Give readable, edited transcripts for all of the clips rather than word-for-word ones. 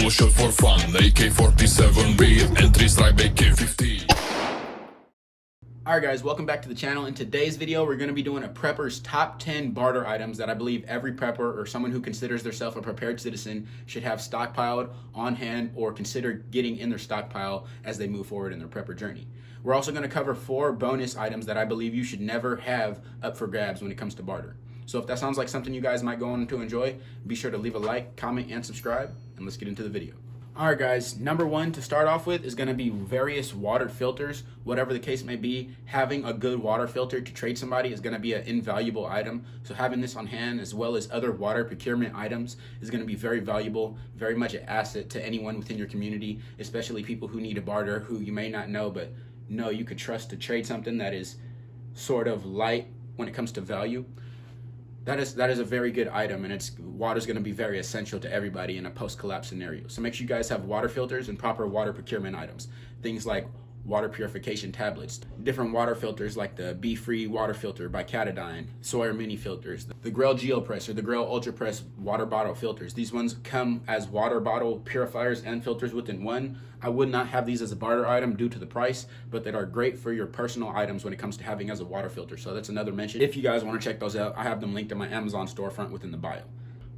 People shoot for fun, AK-47 beat, entry strike AK-15. Alright guys, welcome back to the channel. In today's video, we're going to be doing a prepper's top 10 barter items that I believe every prepper or someone who considers themselves a prepared citizen should have stockpiled, on hand, or consider getting in their stockpile as they move forward in their prepper journey. We're also going to cover 4 bonus items that I believe you should never have up for grabs when it comes to barter. So if that sounds like something you guys might go on to enjoy, be sure to leave a like, comment, and subscribe, and let's get into the video. Alright guys, number 1 to start off with is going to be various water filters. Whatever the case may be, having a good water filter to trade somebody is going to be an invaluable item. So having this on hand as well as other water procurement items is going to be very valuable, very much an asset to anyone within your community, especially people who need a barter who you may not know but know you could trust to trade something that is sort of light when it comes to value. That is a very good item, and water is going to be very essential to everybody in a post-collapse scenario. So make sure you guys have water filters and proper water procurement items. Things like water purification tablets, different water filters like the Be Free water filter by Catadine, Sawyer mini filters, the Grell GeoPress or the Grell Ultra Press water bottle filters. These ones come as water bottle purifiers and filters within one. I would not have these as a barter item due to the price, but that are great for your personal items when it comes to having as a water filter. So that's another mention. If you guys want to check those out, I have them linked in my Amazon storefront within the bio.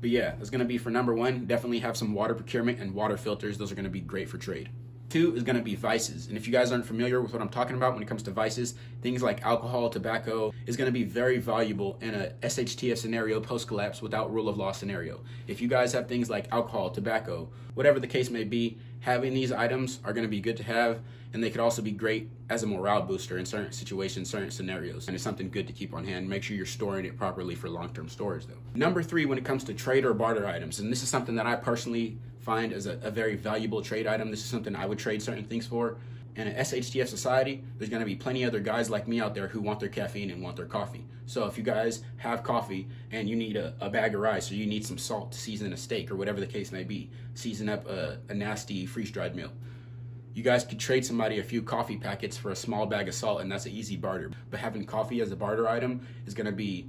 But yeah, that's going to be for number 1. Definitely have some water procurement and water filters. Those are going to be great for trade. 2 is going to be vices. And if you guys aren't familiar with what I'm talking about when it comes to vices, things like alcohol, tobacco is going to be very valuable in a SHTF scenario, post-collapse, without rule of law scenario. If you guys have things like alcohol, tobacco, whatever the case may be, having these items are going to be good to have, and they could also be great as a morale booster in certain situations, certain scenarios, and it's something good to keep on hand. Make sure you're storing it properly for long-term storage though. Number 3, when it comes to trade or barter items, and this is something that I personally find as a very valuable trade item. This is something I would trade certain things for. In an SHTF society, there's going to be plenty other guys like me out there who want their caffeine and want their coffee. So if you guys have coffee and you need a bag of rice, or you need some salt to season a steak, or whatever the case may be, season up a nasty freeze-dried meal, you guys could trade somebody a few coffee packets for a small bag of salt, and that's an easy barter. But having coffee as a barter item is going to be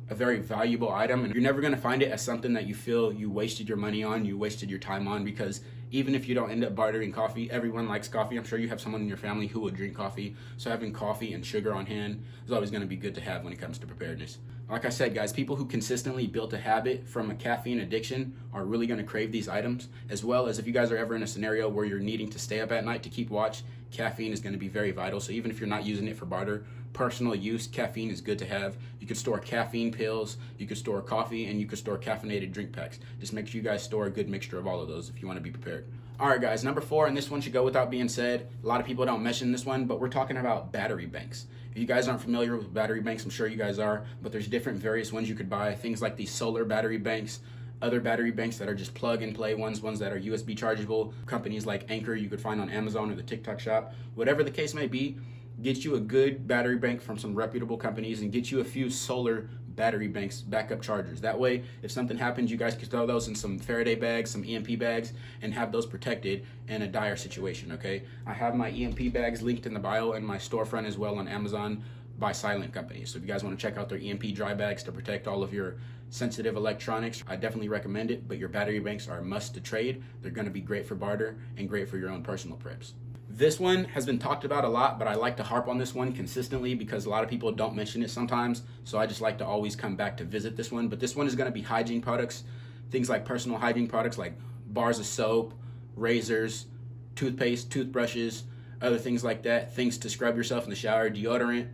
a very valuable item, and you're never going to find it as something that you feel you wasted your money on, you wasted your time on, because even if you don't end up bartering coffee, everyone likes coffee. I'm sure you have someone in your family who will drink coffee, so having coffee and sugar on hand is always going to be good to have when it comes to preparedness. Like I said, guys, people who consistently built a habit from a caffeine addiction are really going to crave these items, as well as if you guys are ever in a scenario where you're needing to stay up at night to keep watch, caffeine is going to be very vital. So even if you're not using it for barter, personal use, caffeine is good to have. You could store caffeine pills, you could store coffee, and you could store caffeinated drink packs. Just make sure you guys store a good mixture of all of those if you want to be prepared. Alright guys, number 4, and this one should go without being said. A lot of people don't mention this one, but we're talking about battery banks. If you guys aren't familiar with battery banks, I'm sure you guys are, but there's different various ones you could buy. Things like these solar battery banks, other battery banks that are just plug and play ones that are USB chargeable. Companies like Anchor you could find on Amazon or the TikTok shop. Whatever the case may be, get you a good battery bank from some reputable companies and get you a few solar battery banks, backup chargers. That way, if something happens, you guys can throw those in some Faraday bags, some EMP bags, and have those protected in a dire situation, okay? I have my EMP bags linked in the bio and my storefront as well on Amazon by Silent Company. So if you guys want to check out their EMP dry bags to protect all of your sensitive electronics, I definitely recommend it, but your battery banks are a must to trade. They're going to be great for barter and great for your own personal preps. This one has been talked about a lot, but I like to harp on this one consistently because a lot of people don't mention it sometimes. So I just like to always come back to visit this one. But this one is going to be hygiene products, things like personal hygiene products like bars of soap, razors, toothpaste, toothbrushes, other things like that, things to scrub yourself in the shower, deodorant.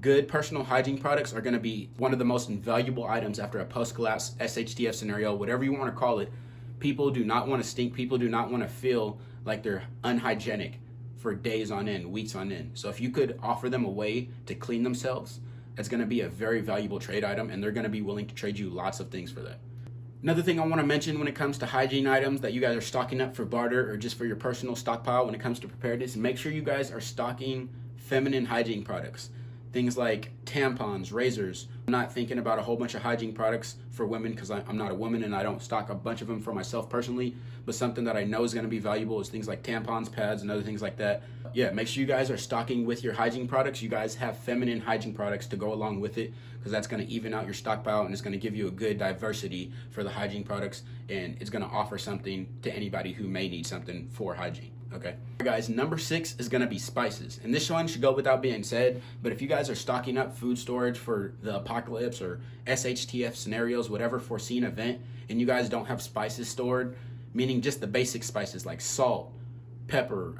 Good personal hygiene products are going to be one of the most invaluable items after a post-collapse SHTF scenario, whatever you want to call it. People do not want to stink. People do not want to feel like they're unhygienic for days on end, weeks on end. So if you could offer them a way to clean themselves, that's going to be a very valuable trade item, and they're going to be willing to trade you lots of things for that. Another thing I want to mention when it comes to hygiene items that you guys are stocking up for barter or just for your personal stockpile when it comes to preparedness, make sure you guys are stocking feminine hygiene products. things like tampons, razors. I'm not thinking about a whole bunch of hygiene products for women because I'm not a woman and I don't stock a bunch of them for myself personally, but something that I know is going to be valuable is things like tampons, pads, and other things like that. Yeah, make sure you guys are stocking with your hygiene products. You guys have feminine hygiene products to go along with it because that's going to even out your stockpile and it's going to give you a good diversity for the hygiene products, and it's going to offer something to anybody who may need something for hygiene. Okay, guys, number 6 is going to be spices, and this one should go without being said, but if you guys are stocking up food storage for the apocalypse or SHTF scenarios, whatever foreseen event, and you guys don't have spices stored, meaning just the basic spices like salt, pepper,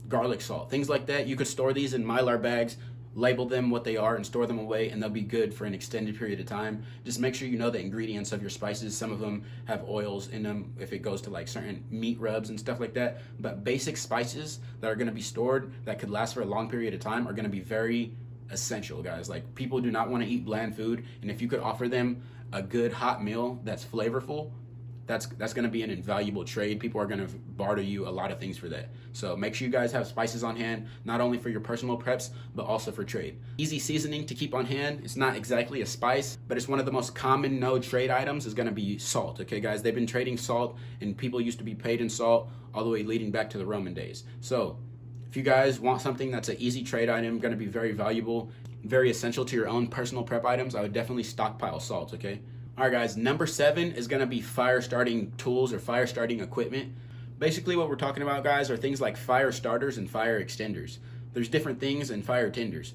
garlic salt, things like that, you could store these in Mylar bags, label them what they are, and store them away, and they'll be good for an extended period of time. Just make sure you know the ingredients of your spices. Some of them have oils in them if it goes to like certain meat rubs and stuff like that, but basic spices that are going to be stored that could last for a long period of time are going to be very essential, guys. Like, people do not want to eat bland food, and if you could offer them a good hot meal that's flavorful, that's going to be an invaluable trade. People are going to barter you a lot of things for that. So make sure you guys have spices on hand, not only for your personal preps, but also for trade. Easy seasoning to keep on hand. It's not exactly a spice, but it's one of the most common no trade items is going to be salt. Okay, guys, they've been trading salt, and people used to be paid in salt all the way leading back to the Roman days. So if you guys want something that's an easy trade item, going to be very valuable, very essential to your own personal prep items, I would definitely stockpile salt, okay? All right, guys, number 7 is going to be fire starting tools or fire starting equipment. Basically, what we're talking about, guys, are things like fire starters and fire extenders. There's different things in fire tenders.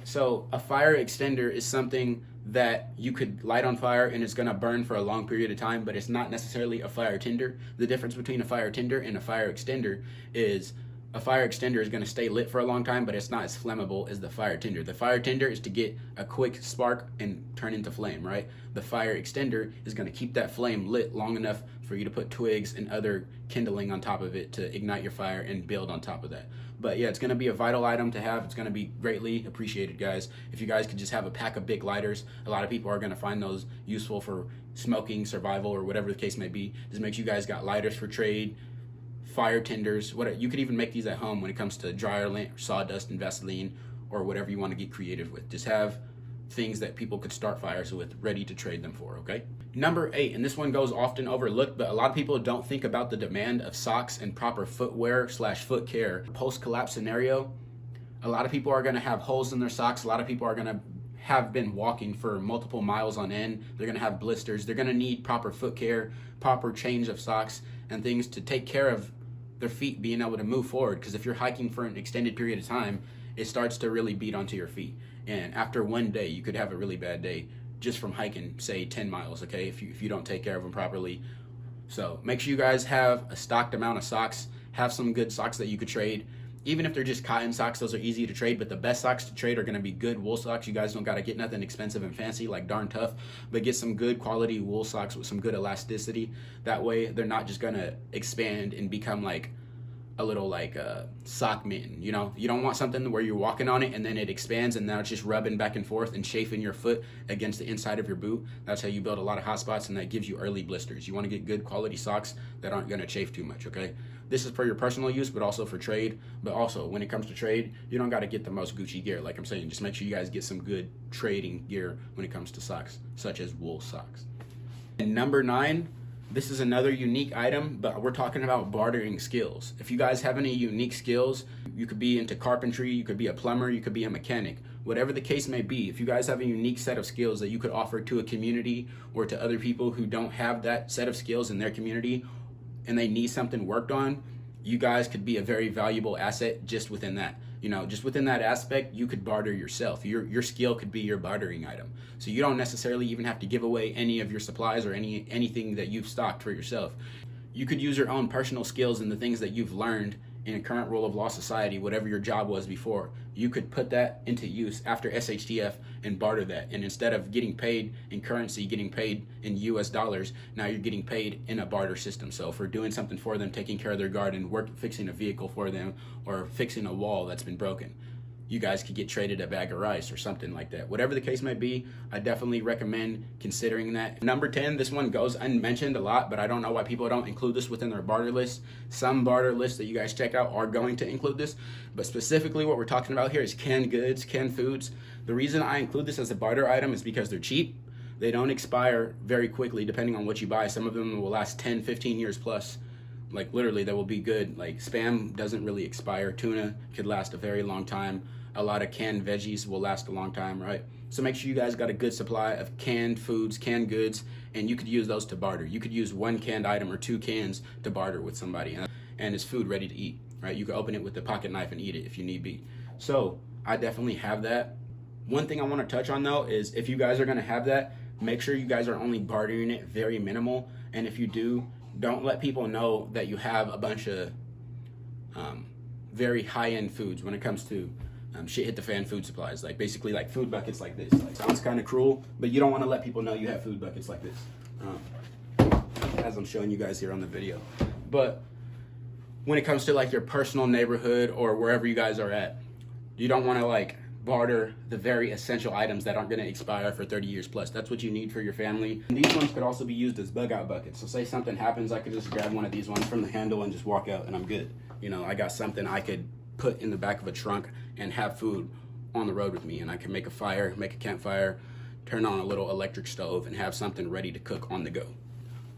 So a fire extender is something that you could light on fire and it's going to burn for a long period of time, but it's not necessarily a fire tender. The difference between a fire tender and a fire extender is a fire extender is going to stay lit for a long time, but it's not as flammable as the fire tender. The fire tender is to get a quick spark and turn into flame, right? The fire extender is going to keep that flame lit long enough for you to put twigs and other kindling on top of it to ignite your fire and build on top of that. But yeah, it's going to be a vital item to have. It's going to be greatly appreciated, guys. If you guys could just have a pack of big lighters, a lot of people are going to find those useful for smoking, survival, or whatever the case may be. Just make sure you guys got lighters for trade, fire tenders. You could even make these at home when it comes to dryer lint, sawdust, and Vaseline, or whatever you want to get creative with. Just have things that people could start fires with ready to trade them for, okay? Number 8, and this one goes often overlooked, but a lot of people don't think about the demand of socks and proper footwear / foot care. Post-collapse scenario, a lot of people are going to have holes in their socks. A lot of people are going to have been walking for multiple miles on end. They're going to have blisters. They're going to need proper foot care, proper change of socks, and things to take care of their feet being able to move forward, because if you're hiking for an extended period of time, it starts to really beat onto your feet, and after one day you could have a really bad day just from hiking, say 10 miles, okay, if you don't take care of them properly. So make sure you guys have a stocked amount of socks. Have some good socks that you could trade. Even if they're just cotton socks, those are easy to trade, but the best socks to trade are going to be good wool socks. You guys don't got to get nothing expensive and fancy like Darn Tough, but get some good quality wool socks with some good elasticity. That way they're not just going to expand and become like a little sock mitten. You know, you don't want something where you're walking on it and then it expands and now it's just rubbing back and forth and chafing your foot against the inside of your boot. That's how you build a lot of hot spots, and that gives you early blisters. You want to get good quality socks that aren't going to chafe too much, okay? This is for your personal use, but also for trade. But also, when it comes to trade, you don't got to get the most Gucci gear. Like I'm saying, just make sure you guys get some good trading gear when it comes to socks, such as wool socks. And number 9, this is another unique item, but we're talking about bartering skills. If you guys have any unique skills, you could be into carpentry, you could be a plumber, you could be a mechanic, whatever the case may be. If you guys have a unique set of skills that you could offer to a community or to other people who don't have that set of skills in their community and they need something worked on, you guys could be a very valuable asset just within that. You know, just within that aspect, you could barter yourself. Your skill could be your bartering item. So you don't necessarily even have to give away any of your supplies or anything that you've stocked for yourself. You could use your own personal skills and the things that you've learned in a current rule of law society, whatever your job was before. You could put that into use after SHTF and barter that. And instead of getting paid in currency, getting paid in US dollars, now you're getting paid in a barter system. So for doing something for them, taking care of their garden, fixing a vehicle for them, or fixing a wall that's been broken, you guys could get traded a bag of rice or something like that. Whatever the case may be, I definitely recommend considering that. Number 10, this one goes unmentioned a lot, but I don't know why people don't include this within their barter list. Some barter lists that you guys check out are going to include this, but specifically what we're talking about here is canned goods, canned foods. The reason I include this as a barter item is because they're cheap. They don't expire very quickly depending on what you buy. Some of them will last 10, 15 years plus. Like literally, they will be good. Like Spam doesn't really expire. Tuna could last a very long time. A lot of canned veggies will last a long time, right? So make sure you guys got a good supply of canned foods, canned goods, and you could use those to barter. You could use one canned item or 2 cans to barter with somebody, and it's food ready to eat, right? You can open it with a pocket knife and eat it if you need be. So I definitely have that. One thing I want to touch on though is if you guys are going to have that, make sure you guys are only bartering it very minimal. And if you do, don't let people know that you have a bunch of very high-end foods when it comes to shit hit the fan food supplies, like basically like food buckets like this. Like, sounds kind of cruel, but you don't want to let people know you have food buckets like this, as I'm showing you guys here on the video. But when it comes to like your personal neighborhood or wherever you guys are at, you don't want to like barter the very essential items that aren't going to expire for 30 years plus. That's what you need for your family. And these ones could also be used as bug out buckets. So say something happens, I could just grab one of these ones from the handle and just walk out and I'm good. You know, I got something I could put in the back of a trunk and have food on the road with me, and I can make a fire, make a campfire, turn on a little electric stove and have something ready to cook on the go.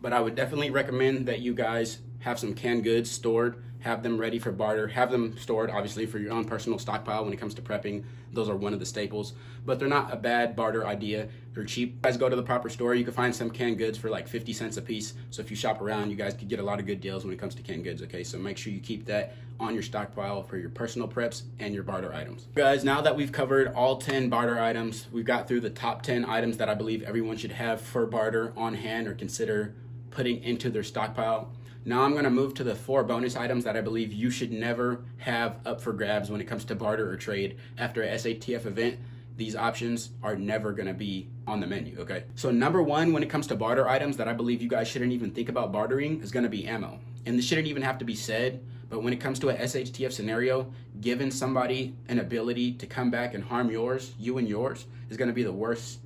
But I would definitely recommend that you guys have some canned goods stored, have them ready for barter, have them stored obviously for your own personal stockpile when it comes to prepping. Those are one of the staples, but they're not a bad barter idea. They're cheap. You guys go to the proper store, you can find some canned goods for like 50 cents a piece. So if you shop around, you guys could get a lot of good deals when it comes to canned goods, okay? So make sure you keep that on your stockpile for your personal preps and your barter items. Guys, now that we've covered all 10 barter items, we've got through the top 10 items that I believe everyone should have for barter on hand or consider putting into their stockpile. Now I'm gonna move to the 4 bonus items that I believe you should never have up for grabs when it comes to barter or trade. After a SATF event, these options are never gonna be on the menu, okay? So number 1, when it comes to barter items that I believe you guys shouldn't even think about bartering, is gonna be ammo. And this shouldn't even have to be said, but when it comes to a SHTF scenario, giving somebody an ability to come back and harm you and yours, is gonna be the worst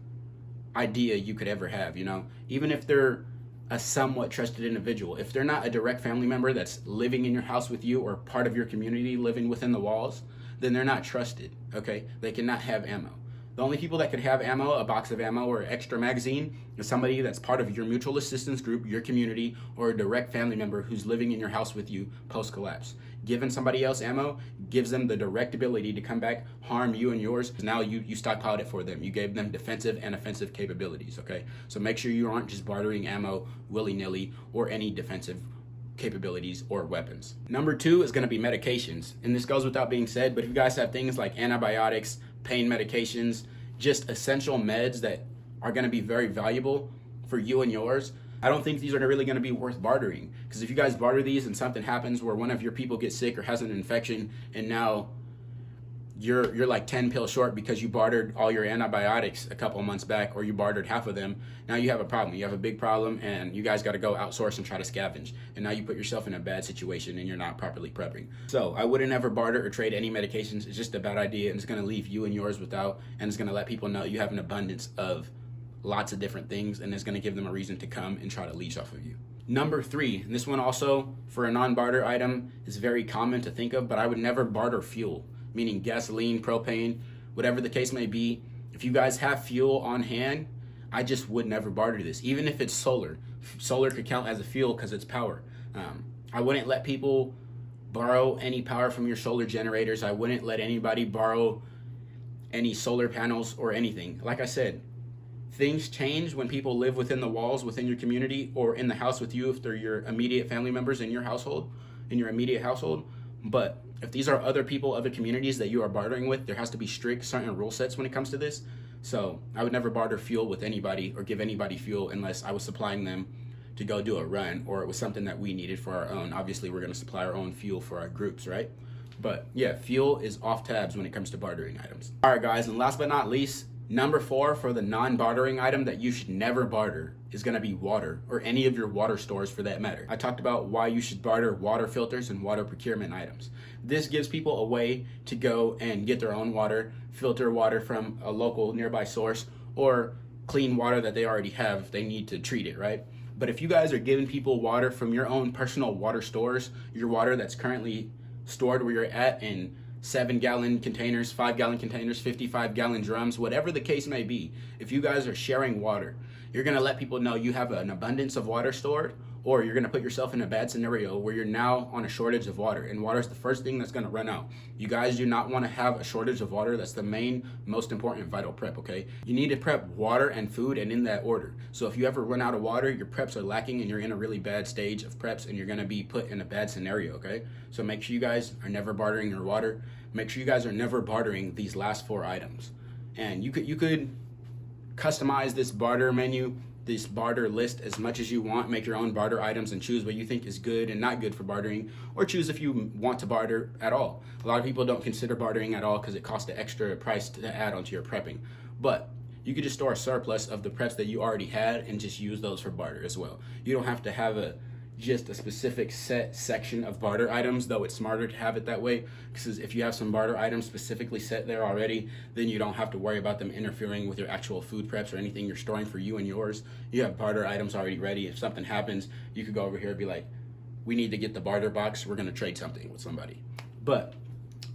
idea you could ever have, you know? Even if they're a somewhat trusted individual. If they're not a direct family member that's living in your house with you or part of your community living within the walls, then they're not trusted, okay? They cannot have ammo. The only people that could have ammo, a box of ammo or extra magazine, is somebody that's part of your mutual assistance group, your community, or a direct family member who's living in your house with you post-collapse. Giving somebody else ammo gives them the direct ability to come back, harm you and yours. Now you stockpiled it for them. You gave them defensive and offensive capabilities, okay? So make sure you aren't just bartering ammo willy-nilly or any defensive capabilities or weapons. Number 2 is gonna be medications. And this goes without being said, but if you guys have things like antibiotics, pain medications, just essential meds that are gonna be very valuable for you and yours, I don't think these are really gonna be worth bartering. Because if you guys barter these and something happens where one of your people gets sick or has an infection and now you're like 10 pills short because you bartered all your antibiotics a couple months back, or you bartered half of them, now you have a problem. You have a big problem and you guys gotta go outsource and try to scavenge. And now you put yourself in a bad situation and you're not properly prepping. So I wouldn't ever barter or trade any medications. It's just a bad idea and it's gonna leave you and yours without, and it's gonna let people know you have an abundance of lots of different things, and it's gonna give them a reason to come and try to leech off of you. Number 3, and this one also for a non-barter item is very common to think of, but I would never barter fuel, meaning gasoline, propane, whatever the case may be. If you guys have fuel on hand, I just would never barter this, even if it's solar. Solar could count as a fuel because it's power. I wouldn't let people borrow any power from your solar generators. I wouldn't let anybody borrow any solar panels or anything. Like I said, things change when people live within the walls, within your community, or in the house with you if they're your immediate family members in your household, in your immediate household. But if these are other people, other communities that you are bartering with, there has to be strict certain rule sets when it comes to this. So I would never barter fuel with anybody or give anybody fuel unless I was supplying them to go do a run or it was something that we needed for our own. Obviously, we're going to supply our own fuel for our groups, right? But yeah, fuel is off tabs when it comes to bartering items. All right, guys, and last but not least, number 4 for the non-bartering item that you should never barter is gonna be water, or any of your water stores for that matter. I talked about why you should barter water filters and water procurement items. This gives people a way to go and get their own water, filter water from a local nearby source, or clean water that they already have if they need to treat it, right? But if you guys are giving people water from your own personal water stores, your water that's currently stored where you're at and 7-gallon containers, 5-gallon containers, 55-gallon drums, whatever the case may be. If you guys are sharing water, you're gonna let people know you have an abundance of water stored, or you're gonna put yourself in a bad scenario where you're now on a shortage of water, and water is the first thing that's gonna run out. You guys do not wanna have a shortage of water. That's the main, most important vital prep, okay? You need to prep water and food, and in that order. So if you ever run out of water, your preps are lacking and you're in a really bad stage of preps, and you're gonna be put in a bad scenario, okay? So make sure you guys are never bartering your water. Make sure you guys are never bartering these last 4 items. And you could customize this barter menu, this barter list as much as you want. Make your own barter items and choose what you think is good and not good for bartering, or choose if you want to barter at all. A lot of people don't consider bartering at all because it costs an extra price to add onto your prepping. But you could just store a surplus of the preps that you already had and just use those for barter as well. You don't have to have just a specific set section of barter items, though it's smarter to have it that way, because if you have some barter items specifically set there already, then you don't have to worry about them interfering with your actual food preps or anything you're storing for you and yours. You have barter items already ready. If something happens, you could go over here and be like, we need to get the barter box, we're gonna trade something with somebody. But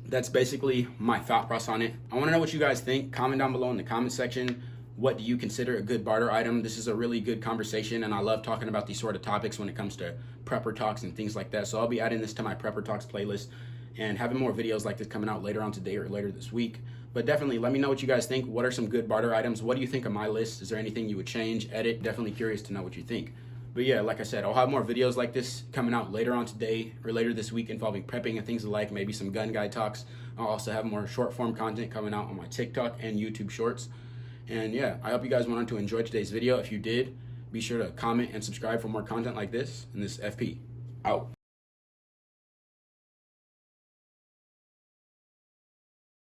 that's basically my thought process on it. I wanna know what you guys think. Comment down below in the comment section. What do you consider a good barter item? This is a really good conversation, and I love talking about these sort of topics when it comes to prepper talks and things like that. So I'll be adding this to my prepper talks playlist and having more videos like this coming out later on today or later this week. But definitely let me know what you guys think. What are some good barter items? What do you think of my list? Is there anything you would change, edit? Definitely curious to know what you think. But yeah, like I said, I'll have more videos like this coming out later on today or later this week involving prepping and things alike, maybe some gun guide talks. I'll also have more short form content coming out on my TikTok and YouTube shorts. And yeah, I hope you guys went on to enjoy today's video. If you did, be sure to comment and subscribe for more content like this. And this FP out.